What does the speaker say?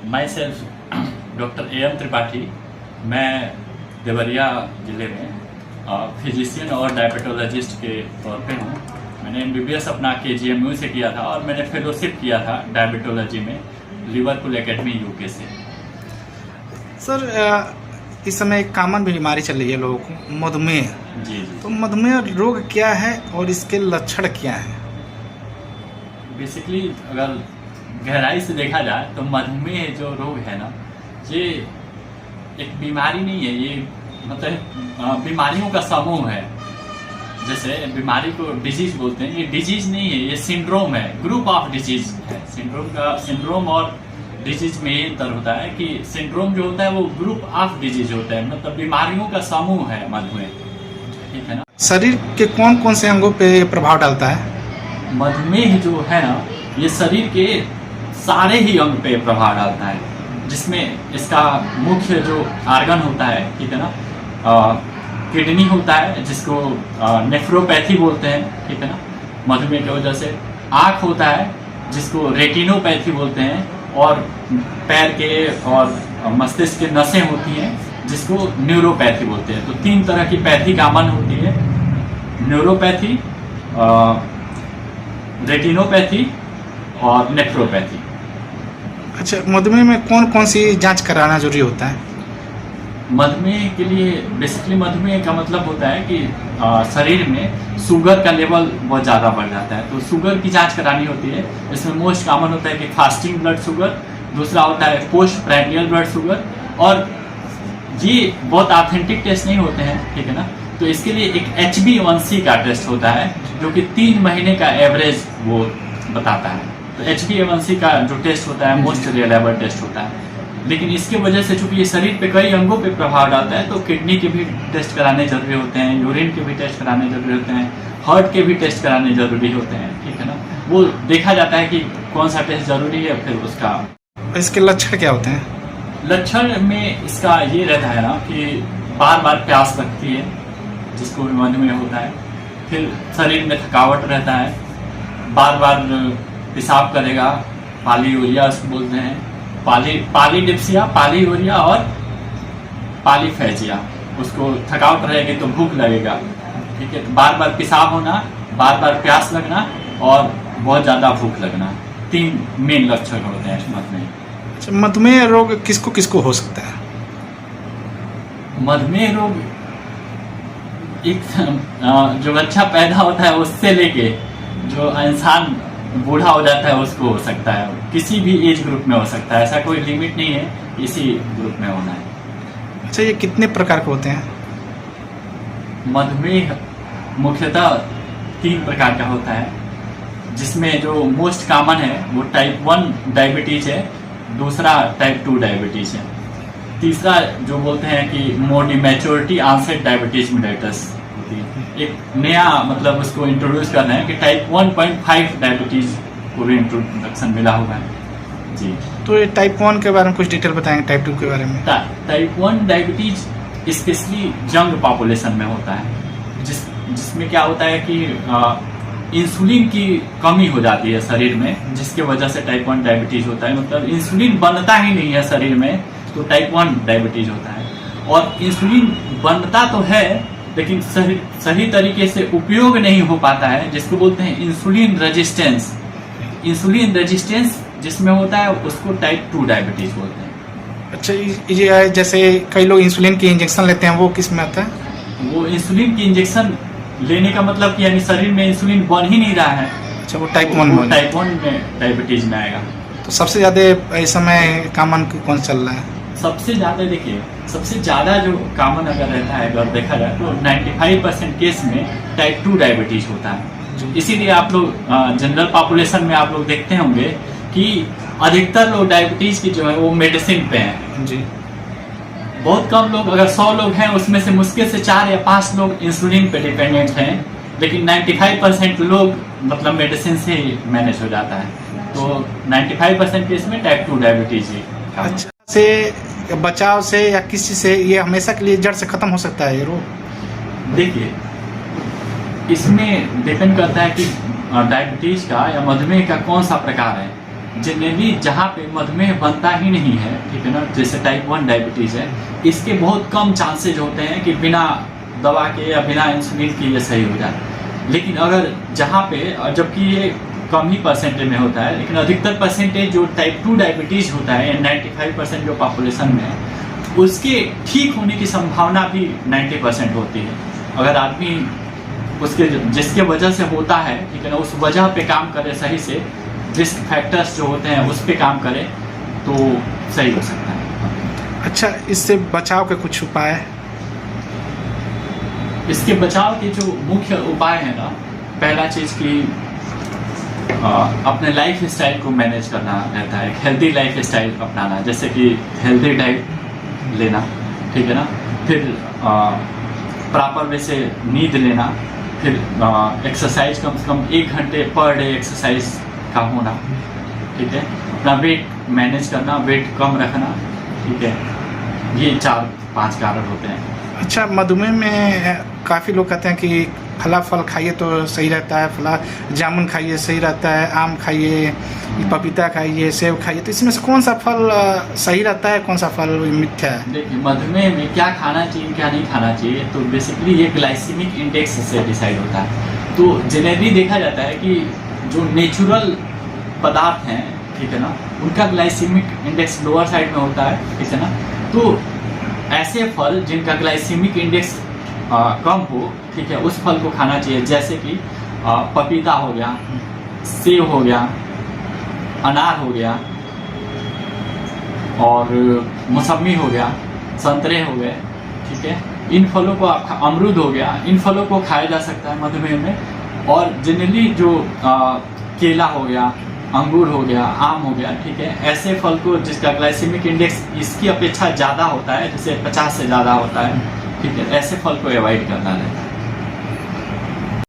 My self doctor AM Tripathi. मैं देवरिया ज़िले में फिजिशियन और डायबिटोलॉजिस्ट के तौर पे हूँ। मैंने MBBS अपना KGMU से किया था और मैंने फेलोशिप किया था डायबिटोलॉजी में लिवरपूल एकेडमी UK से। सर इस समय एक कॉमन बीमारी चल रही है लोगों को, मधुमेह। जी। तो मधुमेह रोग क्या है और इसके लक्षण क्या हैं? बेसिकली अगर गहराई से देखा जाए तो मधुमेह जो रोग है ना, ये एक बीमारी नहीं है, ये मतलब बीमारियों का समूह है। जैसे बीमारी को डिजीज बोलते हैं, ये डिजीज नहीं है, ये सिंड्रोम है, ग्रुप ऑफ डिजीज है। सिंड्रोम और डिजीज में ये अंतर होता है कि सिंड्रोम जो होता है वो ग्रुप ऑफ डिजीज होता है, मतलब बीमारियों का समूह है मधुमेह। ठीक है ना। शरीर के कौन कौन से अंगों पे प्रभाव डालता है? मधुमेह जो है ना, ये शरीर के सारे ही अंग पे प्रभाव डालता है, जिसमें इसका मुख्य जो आर्गन होता है, ठीक है ना, किडनी होता है जिसको नेफ्रोपैथी बोलते हैं, ठीक है ना, मधुमेह की वजह से। आँख होता है जिसको रेटिनोपैथी बोलते हैं, और पैर के और मस्तिष्क के नसें होती हैं जिसको न्यूरोपैथी बोलते हैं। तो 3 तरह की पैथी कॉमन होती है, न्यूरोपैथी, रेटिनोपैथी और नेफ्रोपैथी। अच्छा, मधुमेह में कौन कौन सी जांच कराना जरूरी होता है? मधुमेह के लिए बेसिकली मधुमेह का मतलब होता है कि शरीर में शुगर का लेवल बहुत ज़्यादा बढ़ जाता है, तो शुगर की जांच करानी होती है। इसमें मोस्ट कॉमन होता है कि फास्टिंग ब्लड शुगर, दूसरा होता है पोस्ट प्राइंडियल ब्लड शुगर, और ये बहुत ऑथेंटिक टेस्ट नहीं होते हैं, ठीक है ना। तो इसके लिए एक HbA1c का टेस्ट होता है जो कि 3 महीने का एवरेज वो बताता है। तो HbA1c का जो टेस्ट होता है मोस्ट रिलायबल टेस्ट होता है। लेकिन इसकी वजह से चूंकि ये शरीर पे कई अंगों पे प्रभाव डालता है, तो किडनी के भी टेस्ट कराने जरूरी होते हैं, यूरिन के भी टेस्ट कराने जरूरी होते हैं, हार्ट के भी टेस्ट कराने जरूरी होते हैं, ठीक है ना। वो देखा जाता है कि कौन सा टेस्ट जरूरी है, फिर उसका। इसके लक्षण क्या होते हैं? लक्षण में इसका ये रहता है ना कि बार बार प्यास लगती है, जिसको भी मधुमेह होता है। फिर शरीर में थकावट रहता है, बार बार पेशाब करेगा, पॉलीयूरिया उसको बोलते हैं, पॉलीडिप्सिया, पॉलीयूरिया और पॉलीफेजिया। उसको थकावट रहेगी तो भूख लगेगा, ठीक है। बार बार पेशाब होना, बार बार प्यास लगना और बहुत ज़्यादा भूख लगना, 3 मेन लक्षण होते हैं मधुमेह। अच्छा, मधुमेह रोग किसको किसको हो सकता है? मधुमेह रोग एक जो बच्चा पैदा होता है उससे लेके जो इंसान बूढ़ा हो जाता है उसको हो सकता है, किसी भी एज ग्रुप में हो सकता है, ऐसा कोई लिमिट नहीं है, इसी ग्रुप में होना है। अच्छा, ये कितने प्रकार के होते हैं? मधुमेह मुख्यतः 3 प्रकार का होता है, जिसमें जो मोस्ट कॉमन है वो टाइप 1 डायबिटीज है, दूसरा टाइप 2 डायबिटीज है, तीसरा जो बोलते हैं कि मोडी मैच्योरिटी ऑनसेट डायबिटीज मेलिटस। एक नया मतलब उसको इंट्रोड्यूस करना है कि टाइप 1.5 डायबिटीज को भी इंट्रोडक्शन मिला हुआ है। जी। तो ये टाइप 1 के बारे में कुछ डिटेल बताएंगे, टाइप 2 के बारे में? Type 1 diabetes specially young population में होता है, जिसमें क्या होता है कि इंसुलिन की कमी हो जाती है शरीर में, जिसके वजह से टाइप 1 डायबिटीज होता है। मतलब इंसुलिन बनता ही नहीं है शरीर में, तो टाइप 1 डायबिटीज होता है। और इंसुलिन बनता तो है लेकिन सही तरीके से उपयोग नहीं हो पाता है, जिसको बोलते हैं इंसुलिन रेजिस्टेंस। इंसुलिन रेजिस्टेंस जिसमें होता है उसको टाइप 2 डायबिटीज बोलते हैं। अच्छा, ये जैसे कई लोग इंसुलिन की इंजेक्शन लेते हैं, वो किस में आता है? वो इंसुलिन की इंजेक्शन लेने का मतलब कि यानी शरीर में इंसुलिन बन ही नहीं रहा है। अच्छा, वो टाइप 1 में? टाइप 1 में डायबिटीज में आएगा। तो सबसे ज़्यादा इस समय कॉमन कौन चल रहा है? सबसे ज़्यादा देखिए, सबसे ज़्यादा जो कॉमन अगर रहता है, अगर देखा जाए तो 95% केस में टाइप 2 डायबिटीज होता है। इसीलिए आप लोग जनरल पॉपुलेशन में आप लोग देखते होंगे कि अधिकतर लोग डायबिटीज की जो है वो मेडिसिन पे हैं। जी। बहुत कम लोग, अगर 100 लोग हैं उसमें से मुश्किल से 4 या 5 लोग इंसुलिन पे डिपेंडेंट हैं, लेकिन 95% लोग मतलब मेडिसिन से ही मैनेज हो जाता है। तो 95% केस में टाइप 2 डायबिटीज ही। अच्छा, से बचाव से या किसी से ये हमेशा के लिए जड़ से खत्म हो सकता है ये रोग? देखिए, इसमें डिपेंड करता है कि डायबिटीज का या मधुमेह का कौन सा प्रकार है। जनरली जहाँ पे मधुमेह बनता ही नहीं है, ठीक है ना, जैसे टाइप 1 डायबिटीज़ है, इसके बहुत कम चांसेज होते हैं कि बिना दवा के या बिना इंसुलिन के ये सही हो जाए। लेकिन अगर जहाँ पे, जबकि ये कम ही परसेंटेज में होता है, लेकिन अधिकतर परसेंटेज जो टाइप 2 डायबिटीज़ होता है 95% जो पॉपुलेशन में है, उसके ठीक होने की संभावना भी 90% होती है। अगर आदमी उसके जिसके वजह से होता है, ठीक है ना, उस वजह पे काम करे, सही से रिस्क फैक्टर्स जो होते हैं उस पे काम करे तो सही हो सकता है। अच्छा, इससे बचाव के कुछ उपाय? इसके बचाव के जो मुख्य उपाय है ना, पहला चीज़ कि अपने लाइफ स्टाइल को मैनेज करना रहता है, हेल्दी लाइफ स्टाइल अपनाना, जैसे कि हेल्दी डाइट लेना, ठीक है ना, फिर प्रॉपर वे से नींद लेना, फिर एक्सरसाइज कम से कम 1 घंटे पर डे एक्सरसाइज का होना, ठीक है, अपना वेट मैनेज करना, वेट कम रखना, ठीक है, ये 4-5 कारण होते हैं। अच्छा, मधुमेह में काफ़ी लोग कहते हैं कि फला फल खाइए तो सही रहता है, फला जामुन खाइए सही रहता है, आम खाइए, पपीता खाइए, सेब खाइए, तो इसमें से कौन सा फल सही रहता है, कौन सा फल मिथ्या है? देखिए, मधुमेह में क्या खाना चाहिए क्या नहीं खाना चाहिए, तो बेसिकली ये ग्लाइसेमिक इंडेक्स से डिसाइड होता है। तो जनरली देखा जाता है कि जो नेचुरल पदार्थ हैं, ठीक है ना, उनका ग्लाइसेमिक इंडेक्स लोअर साइड में होता है, ठीक है ना। तो ऐसे फल जिनका ग्लाइसेमिक इंडेक्स कम हो, ठीक है, उस फल को खाना चाहिए, जैसे कि पपीता हो गया, सेब हो गया, अनार हो गया, और मौसमी हो गया, संतरे हो गए, ठीक है, इन फलों को अमरूद हो गया, इन फलों को खाया जा सकता है मधुमेह में। और जनरली जो केला हो गया, अंगूर हो गया, आम हो गया, ठीक है, ऐसे फल को जिसका ग्लाइसेमिक इंडेक्स इसकी अपेक्षा ज़्यादा होता है, जैसे 50 से ज़्यादा होता है, ठीक है, ऐसे फल को अवॉइड करना रहता है।